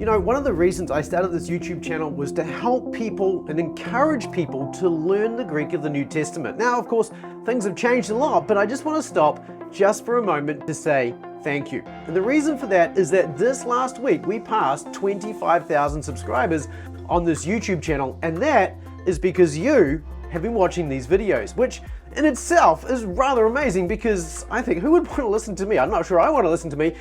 You know, one of the reasons I started this YouTube channel was to help people and encourage people to learn the Greek of the New Testament. Now, of course, things have changed a lot, but I just want to stop just for a moment to say thank you. And the reason for that is that this last week we passed 25,000 subscribers on this YouTube channel, and that is because you have been watching these videos, which in itself is rather amazing, because I think who would want to listen to me? I'm not sure I want to listen to me.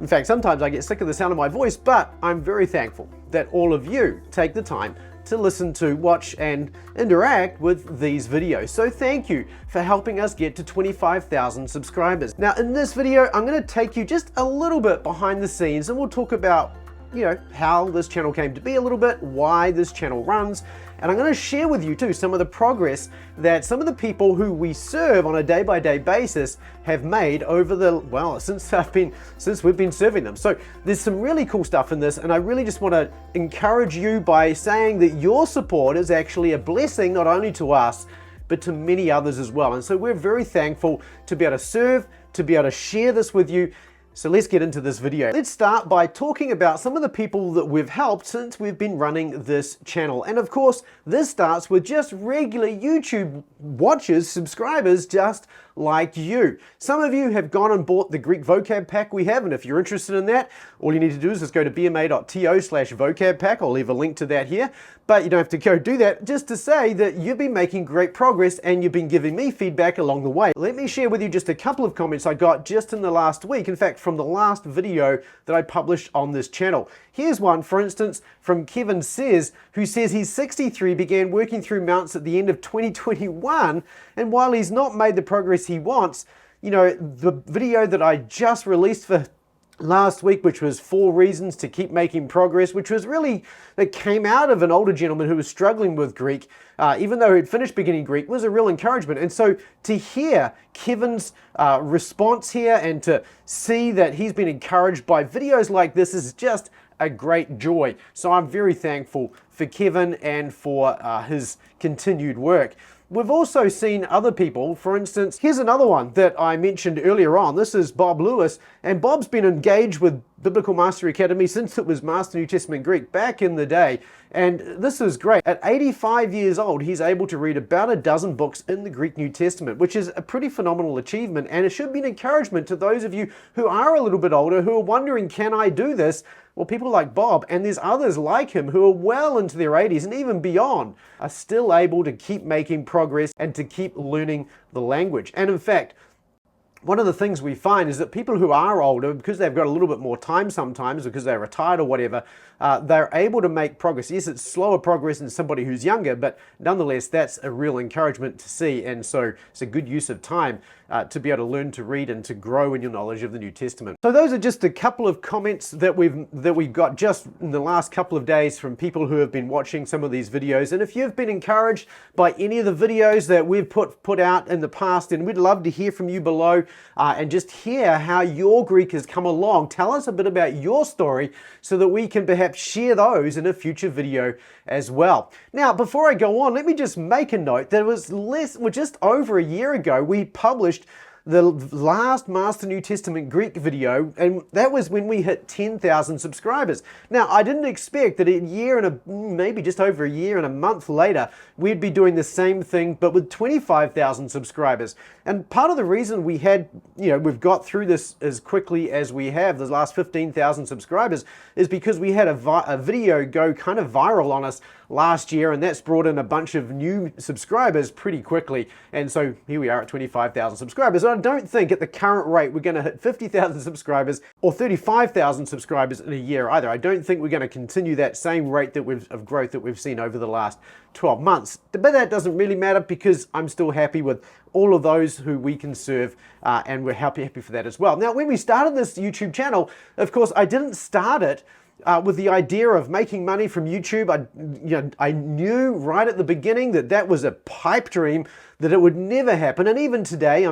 In fact, sometimes I get sick of the sound of my voice, but I'm very thankful that all of you take the time to listen to, watch, and interact with these videos. So thank you for helping us get to 25,000 subscribers. Now, in this video, I'm going to take you just a little bit behind the scenes, and we'll talk about, you know, how this channel came to be a little bit, why this channel runs, and I'm going to share with you too some of the progress that some of the people who we serve on a day-by-day basis have made over the, well, since we've been serving them. So there's some really cool stuff in this, and I really just want to encourage you by saying that your support is actually a blessing not only to us, but to many others as well. And so we're very thankful to be able to serve, to be able to share this with you. So let's get into this video. Let's start by talking about some of the people that we've helped since we've been running this channel. And of course, this starts with just regular YouTube watchers, subscribers, just like you. Some of you have gone and bought the Greek vocab pack we have, and if you're interested in that, all you need to do is just go to bma.to/vocab pack. I'll leave a link to that here, but you don't have to go do that. Just to say that you've been making great progress and you've been giving me feedback along the way. Let me share with you just a couple of comments I got just in the last week. In fact, from the last video that I published on this channel. Here's one, for instance, from Kevin Says, who says he's 63, began working through mounts at the end of 2021, and while he's not made the progress he wants, you know, the video that I just released for last week, which was 4 reasons to keep making progress, which was really, that came out of an older gentleman who was struggling with Greek, even though he'd finished beginning Greek, was a real encouragement. And so to hear Kevin's response here and to see that he's been encouraged by videos like this is just a great joy. So I'm very thankful for Kevin and for his continued work. We've also seen other people, for instance, here's another one that I mentioned earlier on. This is Bob Lewis, and Bob's been engaged with Biblical Mastery Academy since it was Master New Testament Greek back in the day. And this is great. At 85 years old, he's able to read about a dozen books in the Greek New Testament, which is a pretty phenomenal achievement. And it should be an encouragement to those of you who are a little bit older, who are wondering, can I do this? Well, people like Bob, and there's others like him who are well into their 80s and even beyond, are still able to keep making progress and to keep learning the language. And in fact, one of the things we find is that people who are older, because they've got a little bit more time sometimes, because they're retired or whatever, they're able to make progress. Yes, it's slower progress than somebody who's younger, but nonetheless, that's a real encouragement to see. And so it's a good use of time to be able to learn to read and to grow in your knowledge of the New Testament. So those are just a couple of comments that we've got just in the last couple of days from people who have been watching some of these videos. And if you've been encouraged by any of the videos that we've put out in the past, then we'd love to hear from you below and just hear how your Greek has come along. Tell us a bit about your story so that we can perhaps share those in a future video as well. Now, before I go on, let me just make a note that it was just over a year ago, we published the last Master New Testament Greek video, and that was when we hit 10,000 subscribers. Now, I didn't expect that maybe just over a year and a month later, we'd be doing the same thing, but with 25,000 subscribers. And part of the reason we've got through this as quickly as we have, the last 15,000 subscribers, is because we had a video go kind of viral on us last year, and that's brought in a bunch of new subscribers pretty quickly. And so here we are at 25,000 subscribers. I don't think at the current rate we're going to hit 50,000 subscribers or 35,000 subscribers in a year either. I don't think we're going to continue that same rate of growth that we've seen over the last 12 months. But that doesn't really matter, because I'm still happy with all of those who we can serve, and we're happy for that as well. Now, when we started this YouTube channel, of course, I didn't start it with the idea of making money from YouTube. I knew right at the beginning that that was a pipe dream, that it would never happen. And even today,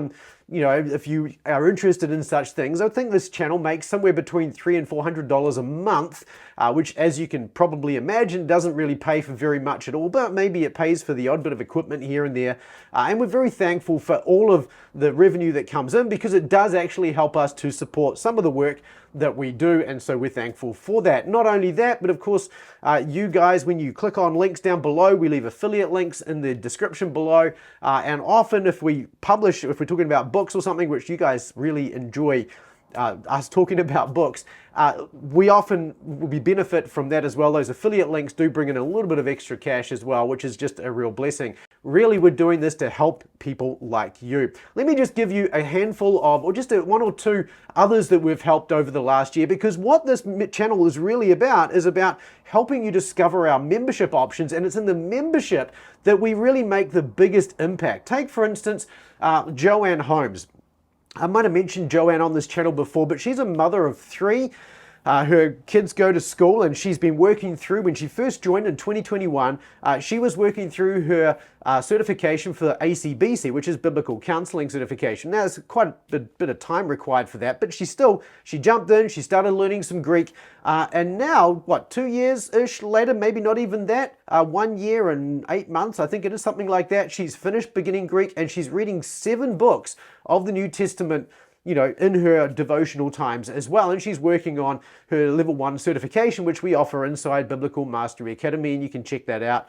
if you are interested in such things, I think this channel makes somewhere between $300 and $400 a month, which, as you can probably imagine, doesn't really pay for very much at all, but maybe it pays for the odd bit of equipment here and there. And we're very thankful for all of the revenue that comes in, because it does actually help us to support some of the work that we do, and so we're thankful for that. Not only that, but of course, you guys, when you click on links down below, we leave affiliate links in the description below, and often if we're talking about books or something which you guys really enjoy, us talking about books, we often benefit from that as well. Those affiliate links do bring in a little bit of extra cash as well, which is just a real blessing. Really, we're doing this to help people like you. Let me just give you a handful of, or just one or two others that we've helped over the last year, because what this channel is really about is about helping you discover our membership options, and it's in the membership that we really make the biggest impact. Take, for instance, Joanne Holmes. I might have mentioned Joanne on this channel before, but she's a mother of 3. Her kids go to school, and she's been working through, when she first joined in 2021, she was working through her certification for the ACBC, which is Biblical Counseling Certification. Now, there's quite a bit of time required for that, but she jumped in, she started learning some Greek, and now, 2 years-ish later, maybe not even that, 1 year and 8 months, I think it is, something like that, she's finished beginning Greek, and she's reading 7 books of the New Testament, in her devotional times as well. And she's working on her level 1 certification, which we offer inside Biblical Mastery Academy. And you can check that out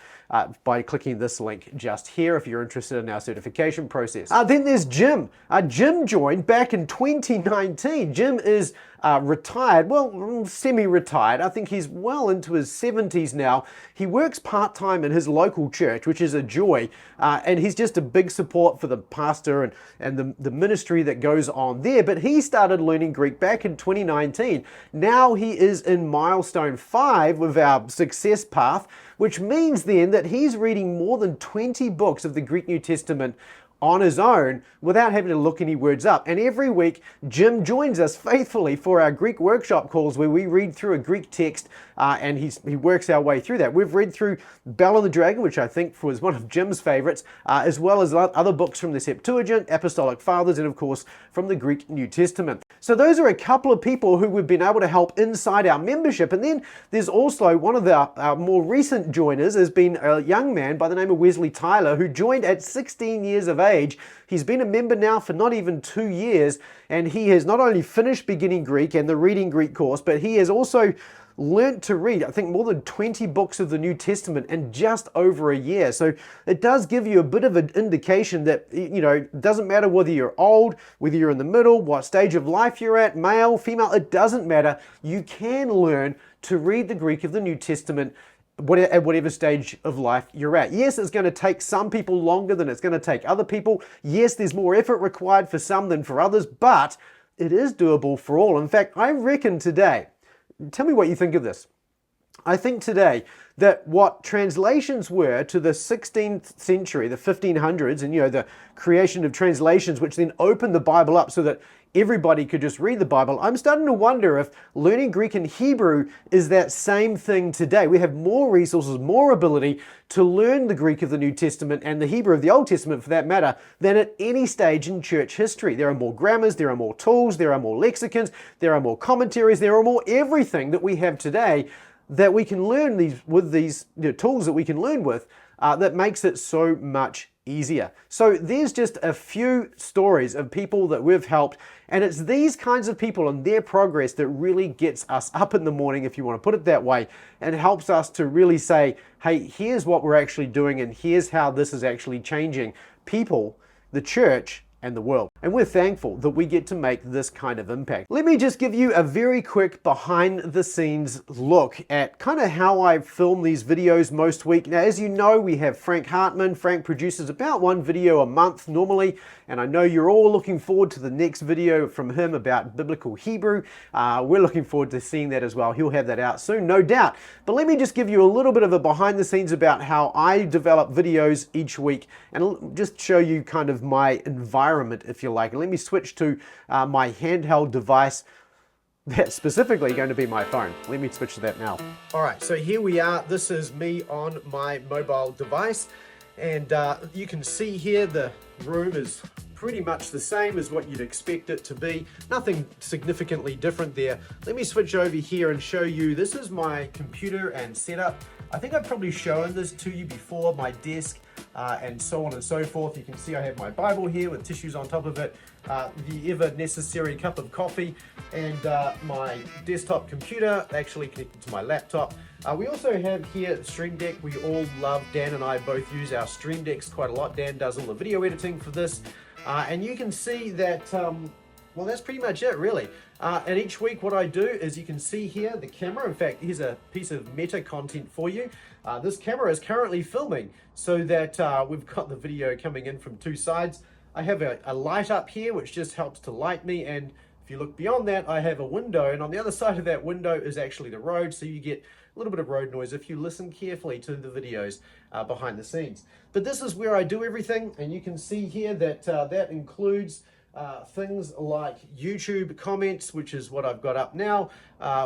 by clicking this link just here if you're interested in our certification process. Then there's Jim. Jim joined back in 2019. Jim is retired, well, semi-retired. I think he's well into his 70s now. He works part-time in his local church, which is a joy, and he's just a big support for the pastor and the ministry that goes on there. But he started learning Greek back in 2019. Now he is in milestone 5 with our success path, which means then that he's reading more than 20 books of the Greek New Testament on his own without having to look any words up. And every week, Jim joins us faithfully for our Greek workshop calls where we read through a Greek text and he works our way through that. We've read through Bell and the Dragon, which I think was one of Jim's favorites, as well as other books from the Septuagint, Apostolic Fathers, and of course from the Greek New Testament. So those are a couple of people who we've been able to help inside our membership. And then there's also one of our more recent joiners has been a young man by the name of Wesley Tyler, who joined at 16 years of age. He's been a member now for not even 2 years, and he has not only finished beginning Greek and the reading Greek course, but he has also learned to read, I think, more than 20 books of the New Testament in just over a year. So it does give you a bit of an indication that, it doesn't matter whether you're old, whether you're in the middle, what stage of life you're at, male, female, it doesn't matter. You can learn to read the Greek of the New Testament at whatever stage of life you're at. Yes, it's going to take some people longer than it's going to take other people. Yes, there's more effort required for some than for others, but it is doable for all. In fact, I reckon today, tell me what you think of this. I think today that what translations were to the 16th century, the 1500s, and the creation of translations, which then opened the Bible up so that everybody could just read the Bible. I'm starting to wonder if learning Greek and Hebrew is that same thing today. We have more resources, more ability to learn the Greek of the New Testament and the Hebrew of the Old Testament for that matter than at any stage in church history. There are more grammars, there are more tools, there are more lexicons, there are more commentaries, there are more everything that we have today that we can learn with these tools that we can learn with that makes it so much easier. So there's just a few stories of people that we've helped, and it's these kinds of people and their progress that really gets us up in the morning, if you want to put it that way, and helps us to really say, hey, here's what we're actually doing and here's how this is actually changing people, the church, and the world. And we're thankful that we get to make this kind of impact. Let me just give you a very quick behind the scenes look at kind of how I film these videos most week. Now, as you know, we have Frank Hartman. Frank produces about 1 video a month normally, and I know you're all looking forward to the next video from him about biblical Hebrew. We're looking forward to seeing that as well. He'll have that out soon, no doubt. But let me just give you a little bit of a behind the scenes about how I develop videos each week and just show you kind of my environment, if you like. And let me switch to my handheld device that's specifically going to be my phone. Let me switch to that now. All right, so here we are. This is me on my mobile device. And you can see here the room is pretty much the same as what you'd expect it to be. Nothing significantly different there. Let me switch over here and show you. This is my computer and setup. I think I've probably shown this to you before, my desk. and so on and so forth. You can see I have my Bible here with tissues on top of it, the ever necessary cup of coffee, and my desktop computer actually connected to my laptop. We also have here Stream Deck. We all love, Dan and I both use our Stream Decks quite a lot. Dan does all the video editing for this, and you can see that, well, that's pretty much it, really. And each week what I do is, you can see here the camera. In fact, here's a piece of meta content for you. This camera is currently filming so that we've got the video coming in from two sides. I have a light up here which just helps to light me, and if you look beyond that, I have a window, and on the other side of that window is actually the road, so you get a little bit of road noise if you listen carefully to the videos behind the scenes. But this is where I do everything, and you can see here that that includes things like YouTube comments, which is what I've got up now.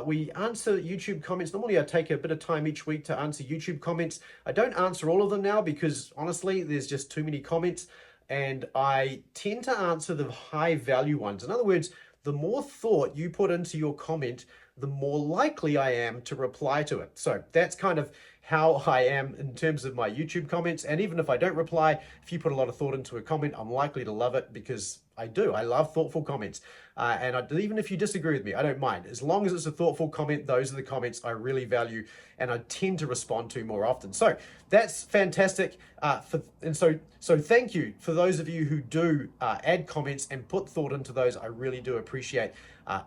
We answer YouTube comments. Normally I take a bit of time each week to answer YouTube comments. I don't answer all of them now because honestly there's just too many comments, and I tend to answer the high value ones. In other words, the more thought you put into your comment, the more likely I am to reply to it. So that's kind of how I am in terms of my YouTube comments. And even if I don't reply, if you put a lot of thought into a comment, I'm likely to love it, because I do. I love thoughtful comments. Even if you disagree with me, I don't mind. As long as it's a thoughtful comment, those are the comments I really value and I tend to respond to more often. So that's fantastic. So thank you for those of you who do add comments and put thought into those. I really do appreciate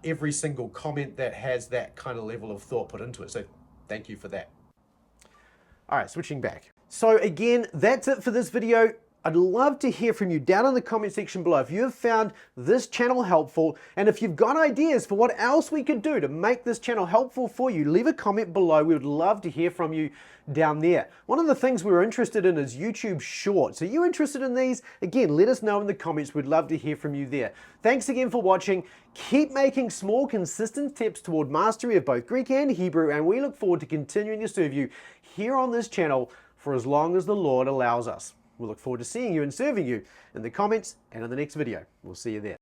every single comment that has that kind of level of thought put into it. So thank you for that. All right, switching back. So again, that's it for this video. I'd love to hear from you down in the comment section below if you have found this channel helpful, and if you've got ideas for what else we could do to make this channel helpful for you, leave a comment below. We would love to hear from you down there. One of the things we're interested in is YouTube Shorts. Are you interested in these? Again, let us know in the comments. We'd love to hear from you there. Thanks again for watching. Keep making small, consistent steps toward mastery of both Greek and Hebrew, and we look forward to continuing to serve you here on this channel for as long as the Lord allows us. We look forward to seeing you and serving you in the comments and in the next video. We'll see you there.